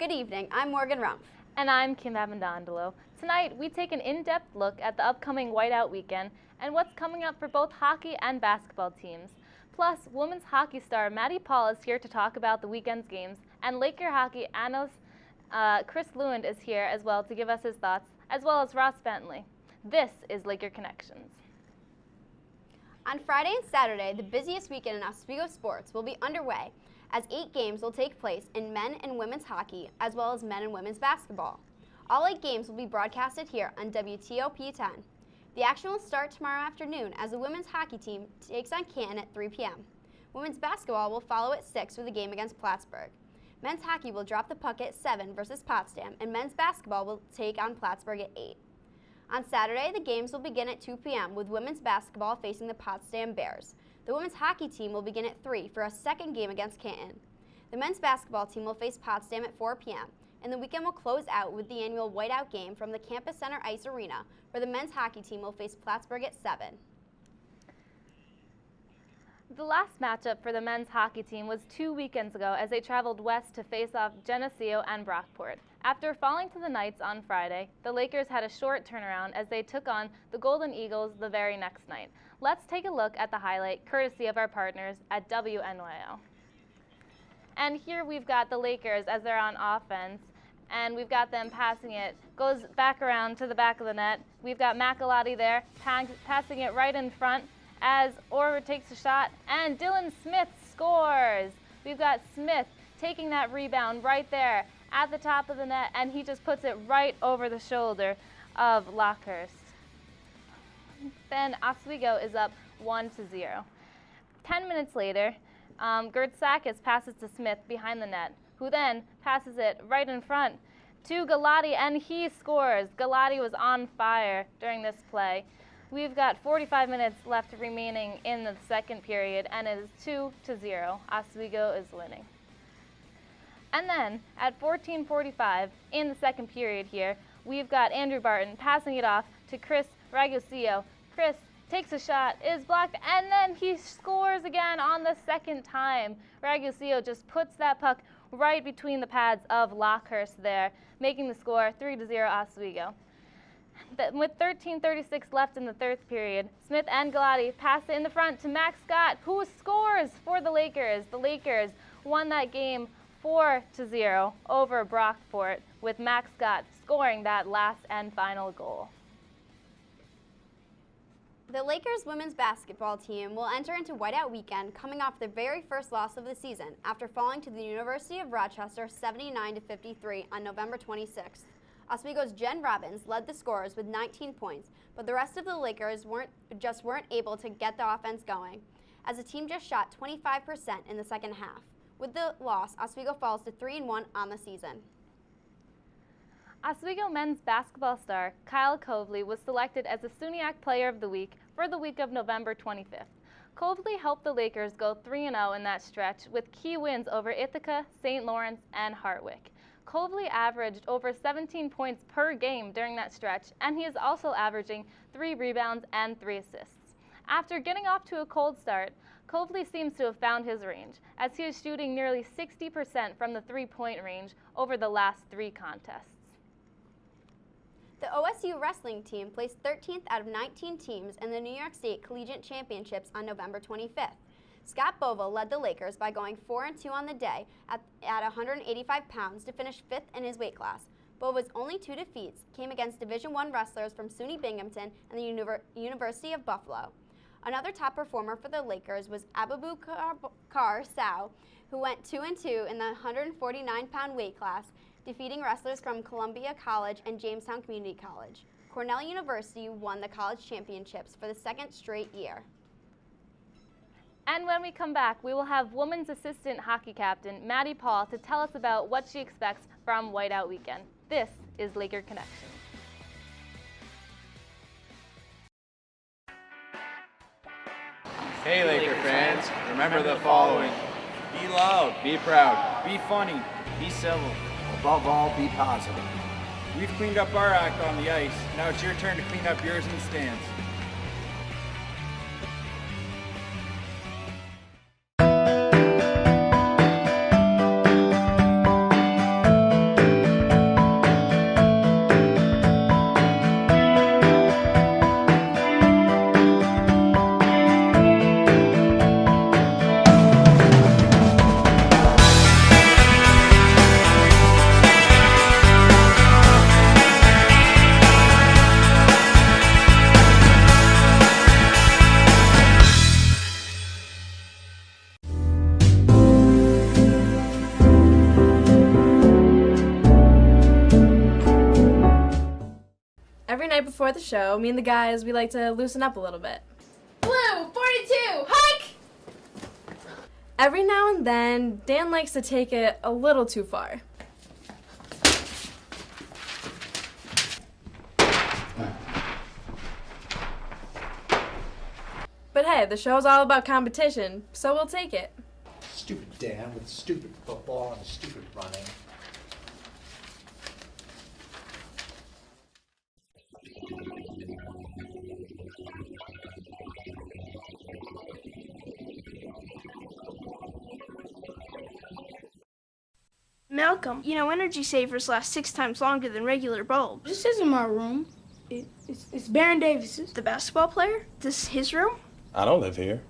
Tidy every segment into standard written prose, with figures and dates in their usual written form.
Good evening, I'm Morgan Rumpf. And I'm Kim Avendondolo. Tonight, we take an in-depth look at the upcoming Whiteout weekend and what's coming up for both hockey and basketball teams. Plus, women's hockey star Maddie Paul is here to talk about the weekend's games, and Laker hockey analyst Chris Lewand is here as well to give us his thoughts, as well as Ross Bentley. This is Laker Connections. On Friday and Saturday, the busiest weekend in Oswego sports will be underway, as 8 games will take place in men and women's hockey, as well as men and women's basketball. All 8 games will be broadcasted here on WTOP 10. The action will start tomorrow afternoon as the women's hockey team takes on Canton at 3 p.m. Women's basketball will follow at 6 with a game against Plattsburgh. Men's hockey will drop the puck at 7 versus Potsdam, and men's basketball will take on Plattsburgh at 8. On Saturday, the games will begin at 2 p.m. with women's basketball facing the Potsdam Bears. The women's hockey team will begin at 3 for a second game against Canton. The men's basketball team will face Potsdam at 4 p.m. and the weekend will close out with the annual Whiteout game from the Campus Center Ice Arena, where the men's hockey team will face Plattsburgh at 7. The last matchup for the men's hockey team was 2 weekends ago as they traveled west to face off Geneseo and Brockport. After falling to the Knights on Friday, the Lakers had a short turnaround as they took on the Golden Eagles the very next night. Let's take a look at the highlight, courtesy of our partners at WNYO. And here we've got the Lakers as they're on offense, and we've got them passing it. Goes back around to the back of the net. We've got McElottie there, passing it right in front as Orr takes a shot, and Dylan Smith scores. We've got Smith taking that rebound right there at the top of the net, and he just puts it right over the shoulder of Lockhurst. Then Oswego is up 1-0. 10 minutes later, Gertzakis passes to Smith behind the net, who then passes it right in front to Galati, and he scores. Galati was on fire during this play. We've got 45 minutes left remaining in the second period, and it is 2-0. Oswego is winning. And then at 14:45 in the second period here, we've got Andrew Barton passing it off to Chris Ragusillo. Chris takes a shot, is blocked, and then he scores again on the second time. Ragusillo just puts that puck right between the pads of Lockhurst there, making the score 3-0 Oswego. With 13:36 left in the third period, Smith and Galati pass it in the front to Max Scott, who scores for the Lakers. The Lakers won that game 4-0 over Brockport, with Max Scott scoring that last and final goal. The Lakers women's basketball team will enter into Whiteout weekend coming off their very first loss of the season after falling to the University of Rochester 79-53 on November 26th. Oswego's Jen Robbins led the scorers with 19 points, but the rest of the Lakers weren't able to get the offense going, as the team just shot 25% in the second half. With the loss, Oswego falls to 3-1 on the season. Oswego men's basketball star Kyle Coveley was selected as the SUNYAC Player of the Week for the week of November 25th. Coveley helped the Lakers go 3-0 in that stretch with key wins over Ithaca, St. Lawrence, and Hartwick. Coveley averaged over 17 points per game during that stretch, and he is also averaging 3 rebounds and 3 assists. After getting off to a cold start, Coveley seems to have found his range, as he is shooting nearly 60% from the three-point range over the last 3 contests. The OSU wrestling team placed 13th out of 19 teams in the New York State Collegiate Championships on November 25th. Scott Bova led the Lakers by going 4-2 on the day at 185 pounds to finish 5th in his weight class. Bova's only 2 defeats came against Division I wrestlers from SUNY Binghamton and the University of Buffalo. Another top performer for the Lakers was Abubakar Sow, who went 2-2 in the 149-pound weight class, defeating wrestlers from Columbia College and Jamestown Community College. Cornell University won the college championships for the 2nd straight year. And when we come back, we will have women's assistant hockey captain Maddie Paul to tell us about what she expects from Whiteout weekend. This is Laker Connections. Hey Laker fans, remember the following. Be loud, be proud, be funny, be civil. Above all, be positive. We've cleaned up our act on the ice. Now it's your turn to clean up yours in the stands. night before the show, me and the guys, we like to loosen up a little bit. Blue, 42, hike! Every now and then, Dan likes to take it a little too far. But hey, the show's all about competition, so we'll take it. Stupid Dan with stupid football and stupid running. Malcolm, energy savers last 6 times longer than regular bulbs. This isn't my room. It's Baron Davis's. The basketball player? This is his room? I don't live here.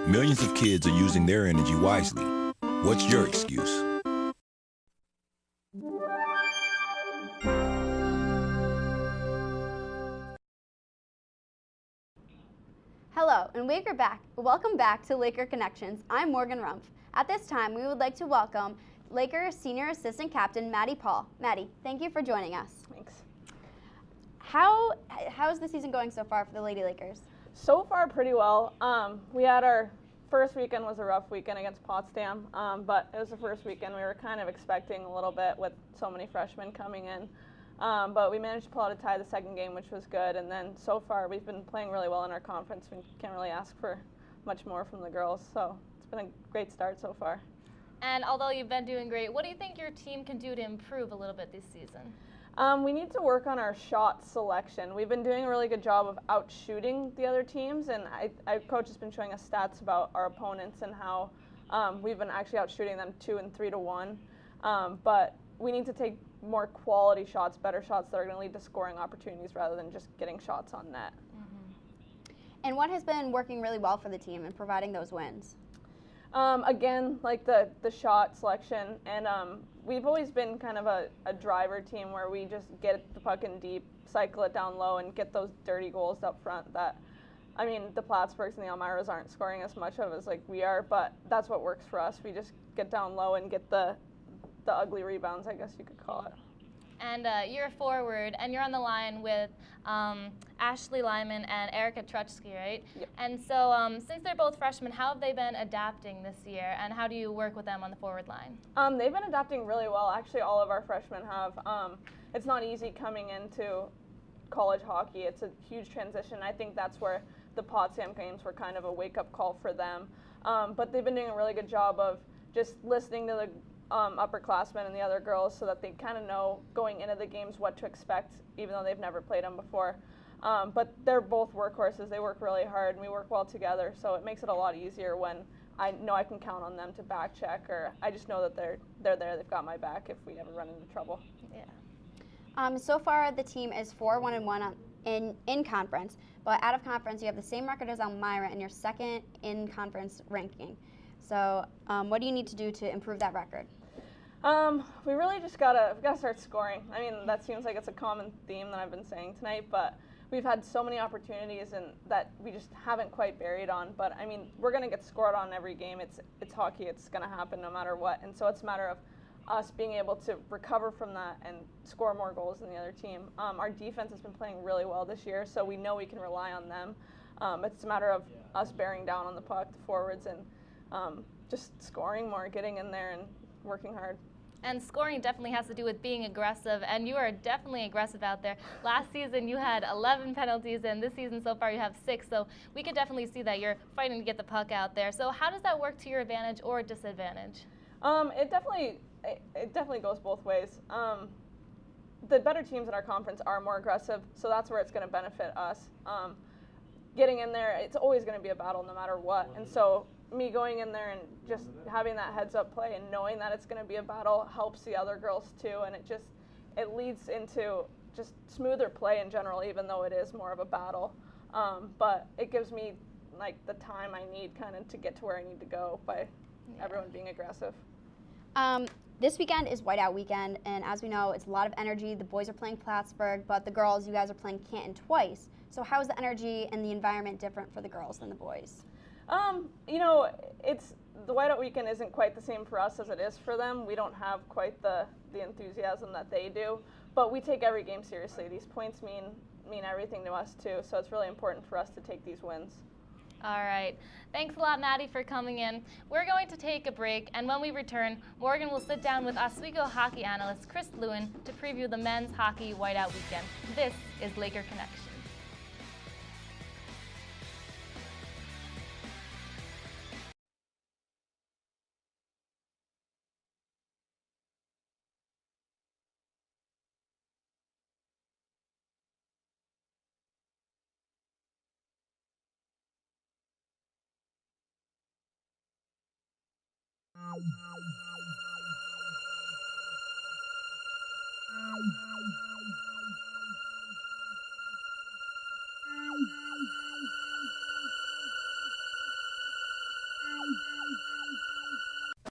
Millions of kids are using their energy wisely. What's your excuse? Hello, and welcome back to Laker Connections. I'm Morgan Rumpf. At this time, we would like to welcome Lakers Senior Assistant Captain Maddie Paul. Maddie, thank you for joining us. Thanks. How's the season going so far for the Lady Lakers? So far, pretty well. We had our first weekend was a rough weekend against Potsdam, but it was the first weekend we were kind of expecting a little bit with so many freshmen coming in. But we managed to pull out a tie the second game, which was good. And then so far, we've been playing really well in our conference. We can't really ask for much more from the girls. So it's been a great start so far. And although you've been doing great, what do you think your team can do to improve a little bit this season? We need to work on our shot selection. We've been doing a really good job of out-shooting the other teams, and our coach has been showing us stats about our opponents and how we've been actually out-shooting them 2 and 3 to 1. But we need to take more quality shots, better shots that are going to lead to scoring opportunities rather than just getting shots on net. Mm-hmm. And what has been working really well for the team in providing those wins? Again, like the shot selection, and we've always been kind of a driver team where we just get the puck in deep, cycle it down low, and get those dirty goals up front that, I mean, the Plattsburghs and the Elmiras aren't scoring as much of as like we are, but that's what works for us. We just get down low and get the ugly rebounds, I guess you could call it. And you're a forward, and you're on the line with Ashley Lyman and Erica Truchsky, right? Yep. And so since they're both freshmen, how have they been adapting this year, and how do you work with them on the forward line? They've been adapting really well. Actually, all of our freshmen have. It's not easy coming into college hockey. It's a huge transition. I think that's where the Potsdam games were kind of a wake-up call for them. But they've been doing a really good job of just listening to the upperclassmen and the other girls so that they kind of know going into the games what to expect, even though they've never played them before. But they're both workhorses. They work really hard, and we work well together, so it makes it a lot easier when I know I can count on them to back check, or I just know that they're there, they've got my back if we ever run into trouble. Yeah. So far, the team is 4-1-1 in conference, but out of conference, you have the same record as Elmira and you're second in conference ranking. So what do you need to do to improve that record? We really just gotta start scoring. I mean, that seems like it's a common theme that I've been saying tonight, but we've had so many opportunities and that we just haven't quite buried on. But I mean, we're gonna get scored on every game. It's hockey. It's gonna happen no matter what. And so it's a matter of us being able to recover from that and score more goals than the other team. Our defense has been playing really well this year, so we know we can rely on them. It's a matter of us bearing down on the puck, the forwards, and just scoring more, getting in there and working hard. And scoring definitely has to do with being aggressive, and you are definitely aggressive out there. Last season you had 11 penalties, and this season so far you have 6, so we could definitely see that you're fighting to get the puck out there. So how does that work to your advantage or disadvantage? It definitely goes both ways. The better teams in our conference are more aggressive, so that's where it's going to benefit us. Getting in there, it's always going to be a battle no matter what, and so me going in there and just having that heads-up play and knowing that it's going to be a battle helps the other girls too, and it leads into just smoother play in general, even though it is more of a battle. But it gives me like the time I need kind of to get to where I need to go by everyone being aggressive. This weekend is Whiteout weekend, and as we know, it's a lot of energy. The boys are playing Plattsburgh, but the girls, you guys are playing Canton twice. So how is the energy and the environment different for the girls than the boys? You know, the Whiteout weekend isn't quite the same for us as it is for them. We don't have quite the enthusiasm that they do, but we take every game seriously. These points mean everything to us too, so it's really important for us to take these wins. All right. Thanks a lot, Maddie, for coming in. We're going to take a break, and when we return, Morgan will sit down with Oswego hockey analyst Chris Lewin to preview the men's hockey whiteout weekend. This is Laker Connection.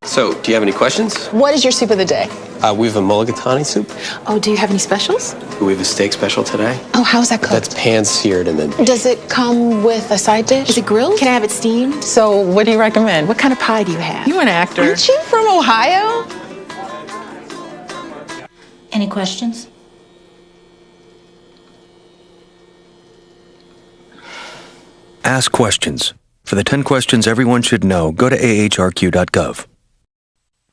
So, do you have any questions? What is your soup of the day? We have a mulligatawny soup. Oh, do you have any specials? We have a steak special today. Oh, how's that cooked? That's pan-seared and then... Does it come with a side dish? Is it grilled? Can I have it steamed? So, what do you recommend? What kind of pie do you have? You're an actor. Aren't you from Ohio? Any questions? Ask questions. For the 10 questions everyone should know, go to ahrq.gov.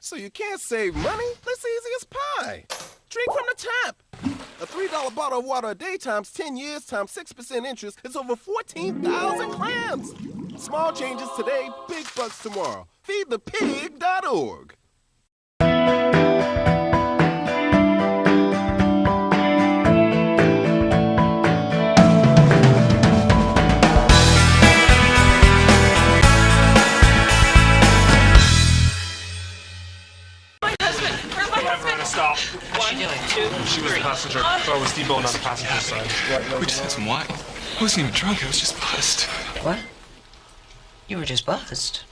So you can't save money? That's easy as pie. Drink from the tap. A $3 bottle of water a day times 10 years times 6% interest is over 14,000 clams. Small changes today, big bucks tomorrow. Feedthepig.org. Stop. What's she doing? She was a passenger. I was deboned on the passenger side. We just had some wine. I wasn't even drunk. I was just buzzed. What? You were just buzzed.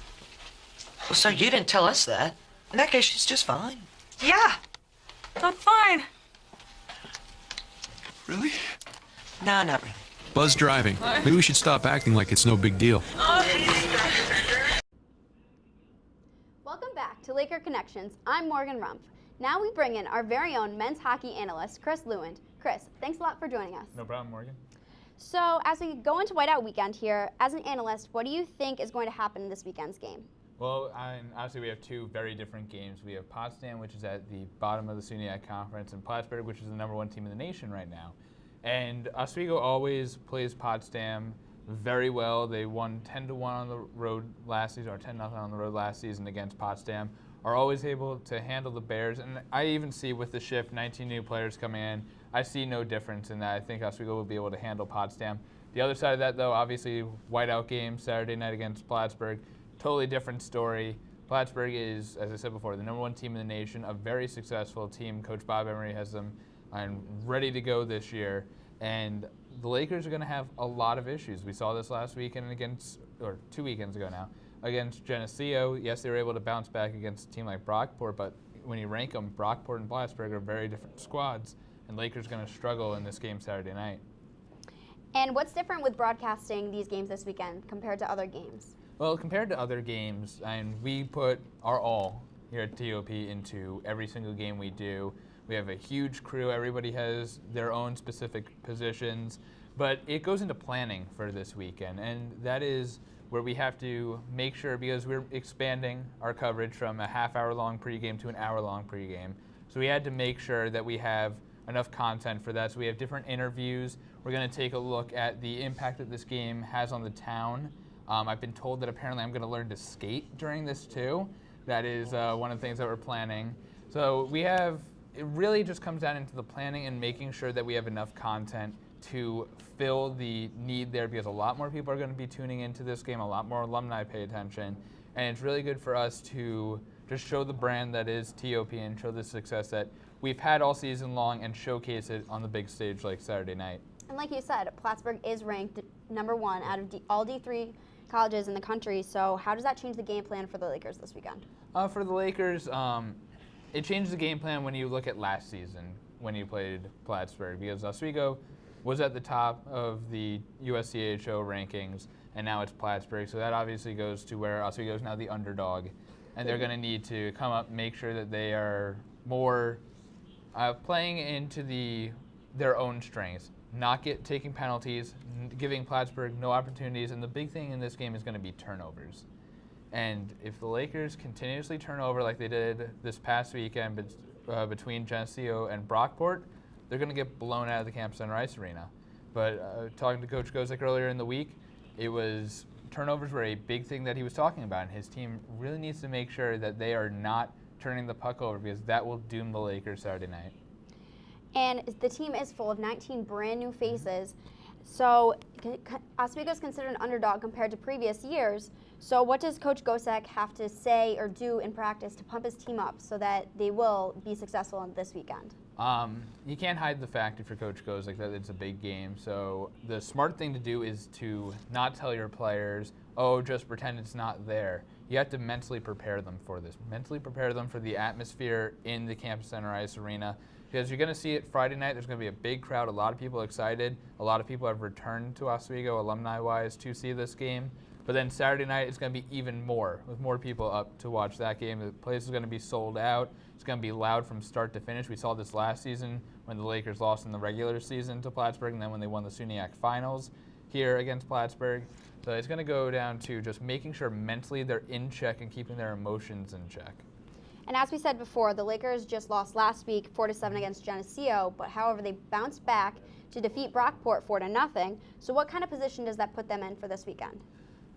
Well, so you didn't tell us that. In that case, she's just fine. Yeah. I'm fine. Really? No, not really. Buzz driving. Maybe we should stop acting like it's no big deal. Welcome back to Laker Connections. I'm Morgan Rumpf. Now we bring in our very own men's hockey analyst, Chris Lewin. Chris, thanks a lot for joining us. No problem, Morgan. So as we go into whiteout weekend here, as an analyst, what do you think is going to happen in this weekend's game? Well, obviously we have two very different games. We have Potsdam, which is at the bottom of the SUNYAC Conference, and Plattsburgh, which is the #1 team in the nation right now. And Oswego always plays Potsdam very well. They won 10-1 on the road last season, or 10-0 on the road last season against Potsdam. Are always able to handle the Bears, and I even see with the shift, 19 new players coming in, I see no difference in that. I think Oswego will be able to handle Potsdam. The other side of that, though, obviously whiteout game Saturday night against Plattsburgh, totally different story. Plattsburgh is, as I said before, the #1 team in the nation, a very successful team. Coach Bob Emery has them ready to go this year, and the Lakers are going to have a lot of issues. We saw this last weekend or 2 weekends ago now, against Geneseo. Yes, they were able to bounce back against a team like Brockport, but when you rank them, Brockport and Plattsburgh are very different squads, and Lakers are going to struggle in this game Saturday night. And what's different with broadcasting these games this weekend compared to other games? Well, compared to other games, we put our all here at TOP into every single game we do. We have a huge crew. Everybody has their own specific positions, but it goes into planning for this weekend, and that is where we have to make sure, because we're expanding our coverage from a half-hour-long pregame to an hour-long pregame. So we had to make sure that we have enough content for that. So we have different interviews. We're going to take a look at the impact that this game has on the town. I've been told that apparently I'm going to learn to skate during this too. That is one of the things that we're planning. So it really just comes down into the planning and making sure that we have enough content to fill the need there, because a lot more people are going to be tuning into this game, a lot more alumni pay attention, and it's really good for us to just show the brand that is TOP and show the success that we've had all season long and showcase it on the big stage like Saturday night. And like you said, Plattsburgh is ranked #1 out of all D3 colleges in the country, so how does that change the game plan for the Lakers this weekend? For the Lakers, it changed the game plan when you look at last season when you played Plattsburgh, because Oswego was at the top of the USCHO rankings, and now it's Plattsburgh. So that obviously goes to where Oswego is now the underdog, and they're going to need to come up and make sure that they are more playing into their own strengths, not taking penalties, giving Plattsburgh no opportunities, and the big thing in this game is going to be turnovers. And if the Lakers continuously turn over like they did this past weekend between Geneseo and Brockport, they're going to get blown out of the Campus Center Ice Arena. But talking to Coach Gozek earlier in the week, turnovers were a big thing that he was talking about, and his team really needs to make sure that they are not turning the puck over, because that will doom the Lakers Saturday night. And the team is full of 19 brand new faces. So Oswego is considered an underdog compared to previous years. So what does Coach Gozek have to say or do in practice to pump his team up so that they will be successful this weekend? You can't hide the fact, if you're Coach Gozek, that it's a big game. So the smart thing to do is to not tell your players, oh, just pretend it's not there. You have to mentally prepare them for this. Mentally prepare them for the atmosphere in the Campus Center Ice Arena. Because you're going to see it Friday night. There's going to be a big crowd, a lot of people excited. A lot of people have returned to Oswego, alumni-wise, to see this game. But then Saturday night, it's going to be even more, with more people up to watch that game. The place is going to be sold out. It's going to be loud from start to finish. We saw this last season when the Lakers lost in the regular season to Plattsburgh, and then when they won the SUNYAC Finals here against Plattsburgh. So it's going to go down to just making sure mentally they're in check and keeping their emotions in check. And as we said before, the Lakers just lost last week 4-7 against Geneseo, but however, they bounced back to defeat Brockport 4-0. So what kind of position does that put them in for this weekend?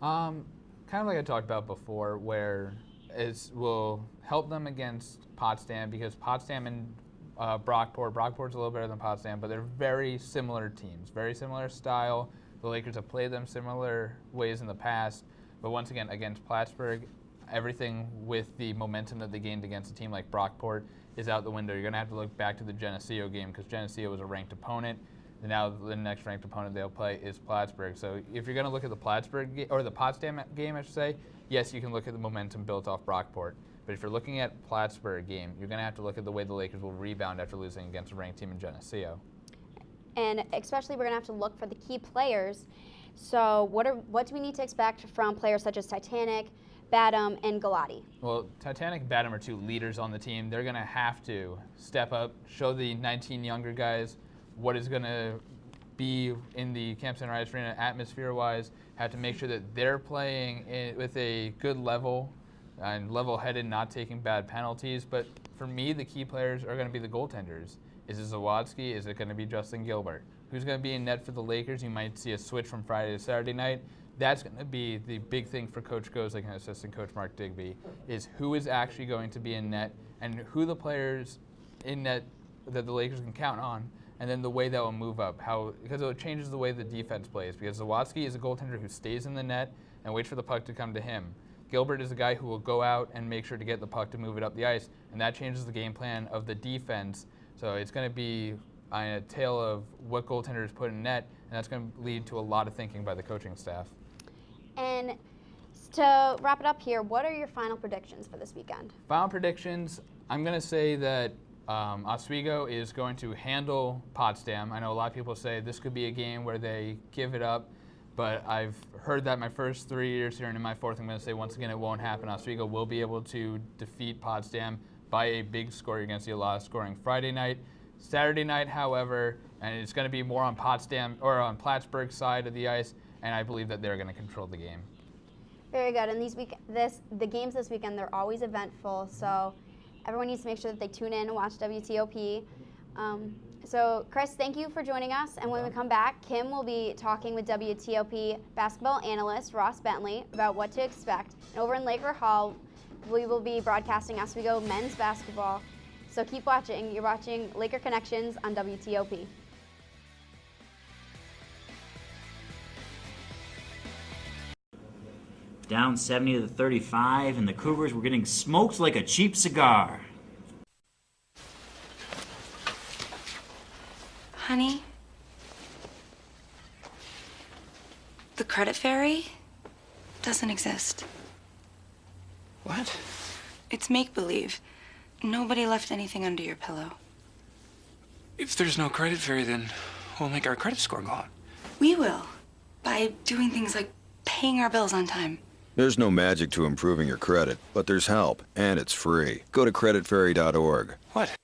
Kind of like I talked about before, where it will help them against Potsdam, because Potsdam and Brockport's a little better than Potsdam, but they're very similar teams, very similar style. The Lakers have played them similar ways in the past, but once again, against Plattsburgh, everything with the momentum that they gained against a team like Brockport is out the window. You're going to have to look back to the Geneseo game, because Geneseo was a ranked opponent. And now the next ranked opponent they'll play is Plattsburgh. So if you're going to look at the the Potsdam game, I should say, yes, you can look at the momentum built off Brockport. But if you're looking at Plattsburgh game, you're going to have to look at the way the Lakers will rebound after losing against a ranked team in Geneseo. And especially, we're going to have to look for the key players. So what do we need to expect from players such as Titanic, Badham, and Galati? Well, Titanic and Badham are two leaders on the team. They're going to have to step up, show the 19 younger guys what is going to be in the Campus Center Ice Arena atmosphere-wise, have to make sure that they're playing with a good level and level-headed, not taking bad penalties. But for me, the key players are going to be the goaltenders. Is it Zawadzki? Is it going to be Justin Gilbert? Who's going to be in net for the Lakers? You might see a switch from Friday to Saturday night. That's going to be the big thing for Coach Gozek and assistant coach Mark Digby, is who is actually going to be in net and who the players in net that the Lakers can count on, and then the way that will move up, because it changes the way the defense plays, because Zawadzki is a goaltender who stays in the net and waits for the puck to come to him. Gilbert is a guy who will go out and make sure to get the puck to move it up the ice, and that changes the game plan of the defense. So it's going to be a tale of what goaltenders put in net, and that's going to lead to a lot of thinking by the coaching staff. And to wrap it up here, what are your final predictions for this weekend? Final predictions, I'm going to say that Oswego is going to handle Potsdam. I know a lot of people say this could be a game where they give it up, but I've heard that my first 3 years here, and in my fourth, I'm going to say once again it won't happen. Oswego will be able to defeat Potsdam by a big score. You're going to see a lot of scoring Friday night. Saturday night, however, and it's going to be more on Potsdam or on Plattsburgh's side of the ice, and I believe that they're going to control the game. Very good. And the games this weekend, they're always eventful, so everyone needs to make sure that they tune in and watch WTOP. So, Chris, thank you for joining us. And when we come back, Kim will be talking with WTOP basketball analyst Ross Bentley about what to expect. And over in Laker Hall, we will be broadcasting Oswego men's basketball. So keep watching. You're watching Laker Connections on WTOP. Down 70-35, and the Cougars were getting smoked like a cheap cigar. Honey, the credit fairy doesn't exist. What? It's make-believe. Nobody left anything under your pillow. If there's no credit fairy, then we'll make our credit score go on. We will, by doing things like paying our bills on time. There's no magic to improving your credit, but there's help, and it's free. Go to creditfairy.org. What?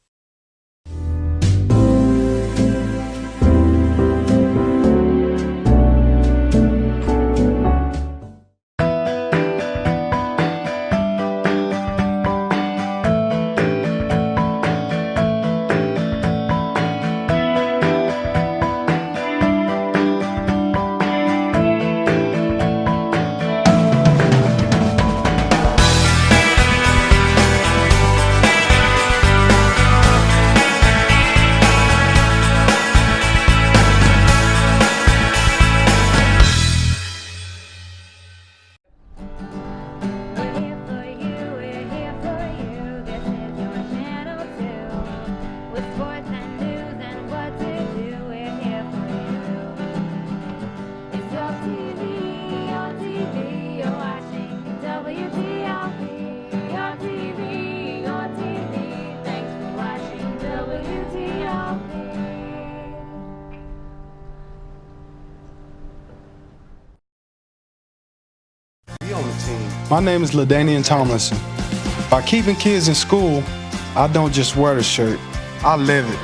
My name is LaDainian Tomlinson. By keeping kids in school, I don't just wear the shirt, I live it.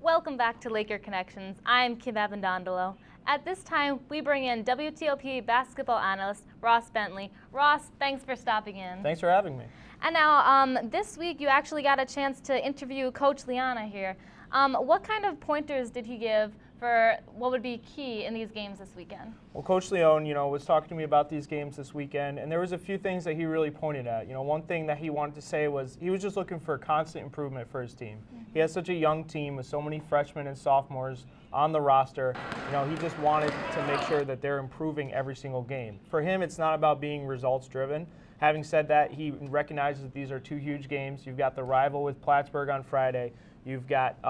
Welcome back to Laker Connections. I'm Kim Abendondolo. At this time, we bring in WTOP basketball analyst Ross Bentley. Ross, thanks for stopping in. Thanks for having me. And now, this week you actually got a chance to interview Coach Liana here. What kind of pointers did he give for what would be key in these games this weekend? Well, Coach Leone, was talking to me about these games this weekend, and there was a few things that he really pointed at. One thing that he wanted to say was he was just looking for constant improvement for his team. He has such a young team with so many freshmen and sophomores on the roster. He just wanted to make sure that they're improving every single game. For him, it's not about being results driven. Having said that, he recognizes that these are two huge games. You've got the rival with Plattsburgh on Friday. You've got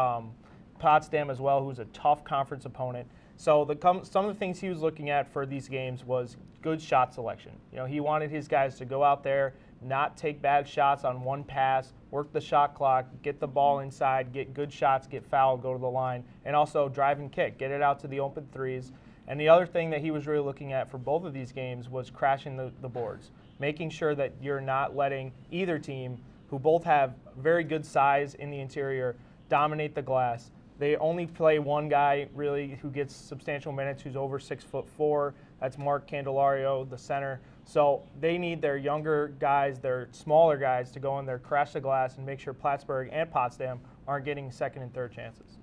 Potsdam as well, who's a tough conference opponent. So some of the things he was looking at for these games was good shot selection. He wanted his guys to go out there, not take bad shots on one pass, work the shot clock, get the ball inside, get good shots, get fouled, go to the line, and also drive and kick, get it out to the open threes. And the other thing that he was really looking at for both of these games was crashing the boards, making sure that you're not letting either team, who both have very good size in the interior, dominate the glass. They only play one guy really who gets substantial minutes, who's over 6'4". That's Mark Candelario, the center. So they need their younger guys, their smaller guys, to go in there, crash the glass, and make sure Plattsburgh and Potsdam aren't getting second and third chances.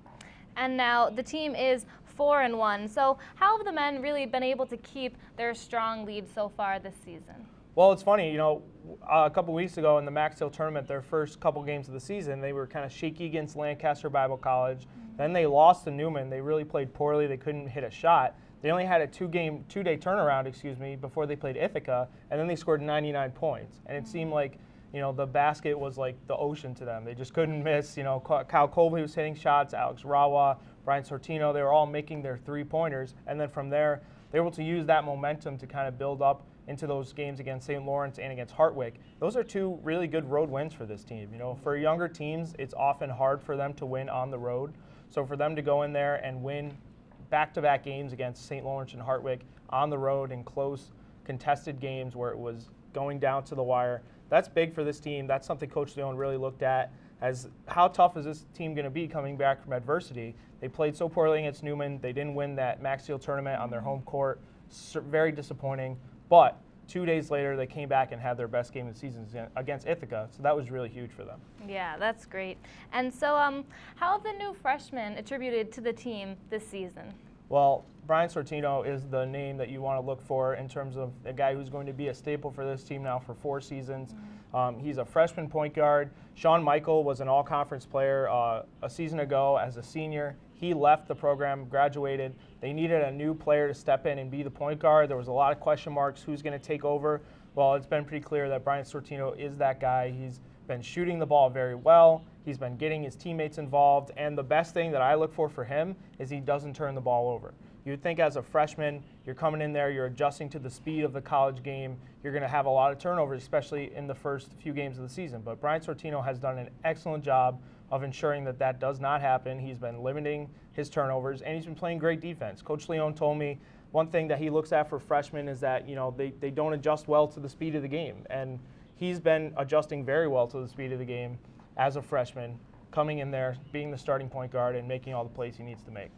And now the team is 4-1. So how have the men really been able to keep their strong lead so far this season? Well, it's funny, a couple weeks ago in the Max Hill tournament, their first couple games of the season, they were kind of shaky against Lancaster Bible College. Then they lost to Newman. They really played poorly. They couldn't hit a shot. They only had a two-day turnaround, before they played Ithaca, and then they scored 99 points. And it seemed like, the basket was like the ocean to them. They just couldn't miss. Kyle Colby was hitting shots, Alex Rawa, Brian Sortino, they were all making their three-pointers. And then from there, they were able to use that momentum to kind of build up into those games against St. Lawrence and against Hartwick. Those are two really good road wins for this team. For younger teams, it's often hard for them to win on the road. So for them to go in there and win back-to-back games against St. Lawrence and Hartwick on the road in close, contested games where it was going down to the wire, that's big for this team. That's something Coach Leone really looked at as how tough is this team going to be coming back from adversity. They played so poorly against Newman. They didn't win that Max Steel tournament on their home court. Very disappointing. But 2 days later, they came back and had their best game of the season against Ithaca, so that was really huge for them. Yeah, that's great. And so how have the new freshmen attributed to the team this season? Well, Brian Sortino is the name that you want to look for in terms of a guy who's going to be a staple for this team now for 4 seasons. He's a freshman point guard. Sean Michael was an all-conference player a season ago as a senior. He left the program, graduated. They needed a new player to step in and be the point guard. There was a lot of question marks, who's going to take over. Well, it's been pretty clear that Brian Sortino is that guy. He's been shooting the ball very well. He's been getting his teammates involved. And the best thing that I look for him is he doesn't turn the ball over. You'd think as a freshman, you're coming in there, you're adjusting to the speed of the college game. You're going to have a lot of turnovers, especially in the first few games of the season. But Brian Sortino has done an excellent job of ensuring that that does not happen. He's been limiting his turnovers, and he's been playing great defense. Coach Leone told me one thing that he looks at for freshmen is that they don't adjust well to the speed of the game. And he's been adjusting very well to the speed of the game as a freshman, coming in there, being the starting point guard, and making all the plays he needs to make.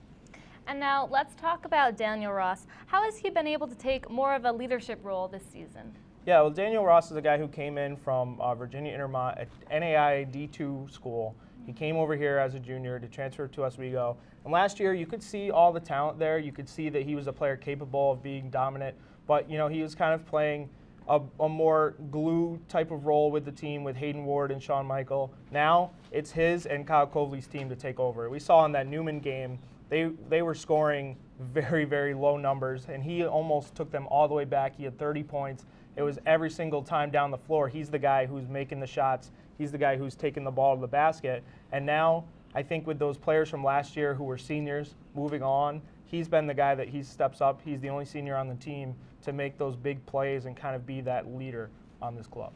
And now let's talk about Daniel Ross. How has he been able to take more of a leadership role this season? Yeah, well, Daniel Ross is a guy who came in from Virginia Intermont at NAIA D2 school. He came over here as a junior to transfer to Oswego. And last year, you could see all the talent there. You could see that he was a player capable of being dominant. But, he was kind of playing a more glue type of role with the team with Hayden Ward and Sean Michael. Now, it's his and Kyle Kovley's team to take over. We saw in that Newman game, they were scoring very, very low numbers, and he almost took them all the way back. He had 30 points. It was every single time down the floor. He's the guy who's making the shots. He's the guy who's taking the ball to the basket. And now, I think with those players from last year who were seniors moving on, he's been the guy that he steps up. He's the only senior on the team to make those big plays and kind of be that leader on this club.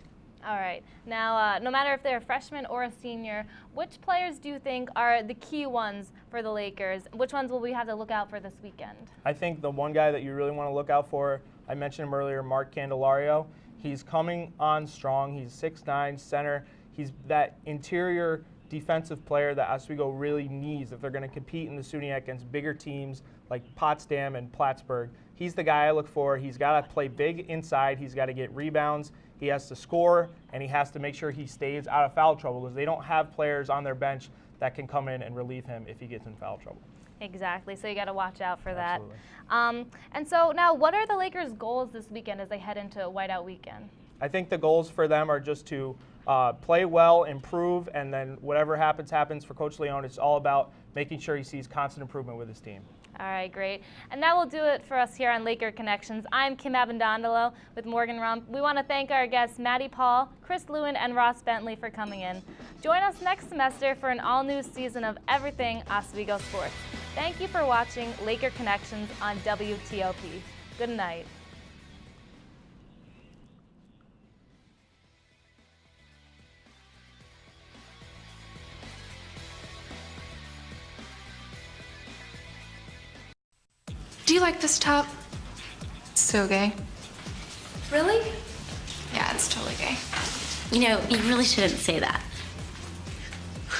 All right. Now, no matter if they're a freshman or a senior, which players do you think are the key ones for the Lakers? Which ones will we have to look out for this weekend? I think the one guy that you really want to look out for, I mentioned him earlier, Mark Candelario. He's coming on strong. He's 6'9", center. He's that interior defensive player that Oswego really needs if they're going to compete in the SUNY against bigger teams like Potsdam and Plattsburgh. He's the guy I look for. He's got to play big inside. He's got to get rebounds. He has to score, and he has to make sure he stays out of foul trouble because they don't have players on their bench that can come in and relieve him if he gets in foul trouble. Exactly, so you got to watch out for Absolutely. that. And so now, what are the Lakers' goals this weekend as they head into Whiteout Weekend? I think the goals for them are just to play well, improve, and then whatever happens for Coach Leone. It's all about making sure he sees constant improvement with his team. All right, great. And that will do it for us here on Laker Connections. I'm Kim Abendondolo with Morgan Rump. We want to thank our guests Maddie Paul, Chris Lewin, and Ross Bentley for coming in. Join us next semester for an all-new season of everything Oswego sports. Thank you for watching Laker Connections on WTOP. Good night. Do you like this top? So gay. Really? Yeah, it's totally gay. You know, you really shouldn't say that.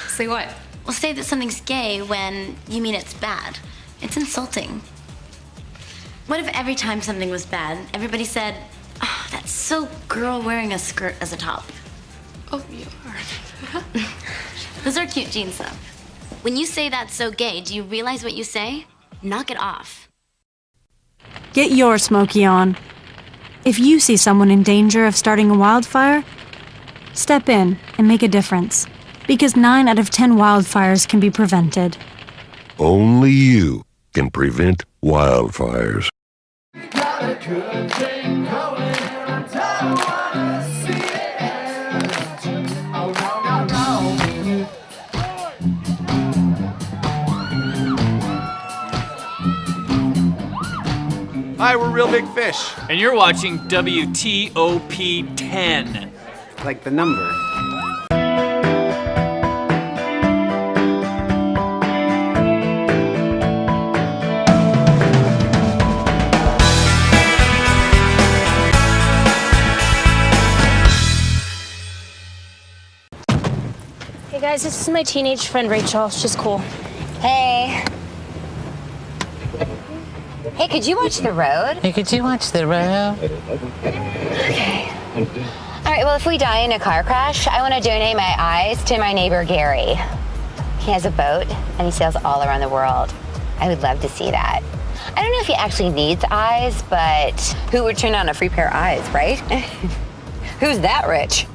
Say what? Well, say that something's gay when you mean it's bad. It's insulting. What if every time something was bad, everybody said, "Oh, that's so girl wearing a skirt as a top"? Oh, you are. Those are cute jeans, though. When you say that's so gay, do you realize what you say? Knock it off. Get your Smokey on. If you see someone in danger of starting a wildfire, step in and make a difference. Because 9 out of 10 wildfires can be prevented. Only you can prevent wildfires. Hi, we're Real Big Fish. And you're watching WTOP 10. Like the number. Hey guys, this is my teenage friend Rachel. She's cool. Hey. Hey, could you watch the road? Hey, could you watch the road? Okay. All right, well, if we die in a car crash, I want to donate my eyes to my neighbor, Gary. He has a boat, and he sails all around the world. I would love to see that. I don't know if he actually needs eyes, but who would turn on a free pair of eyes, right? Who's that rich?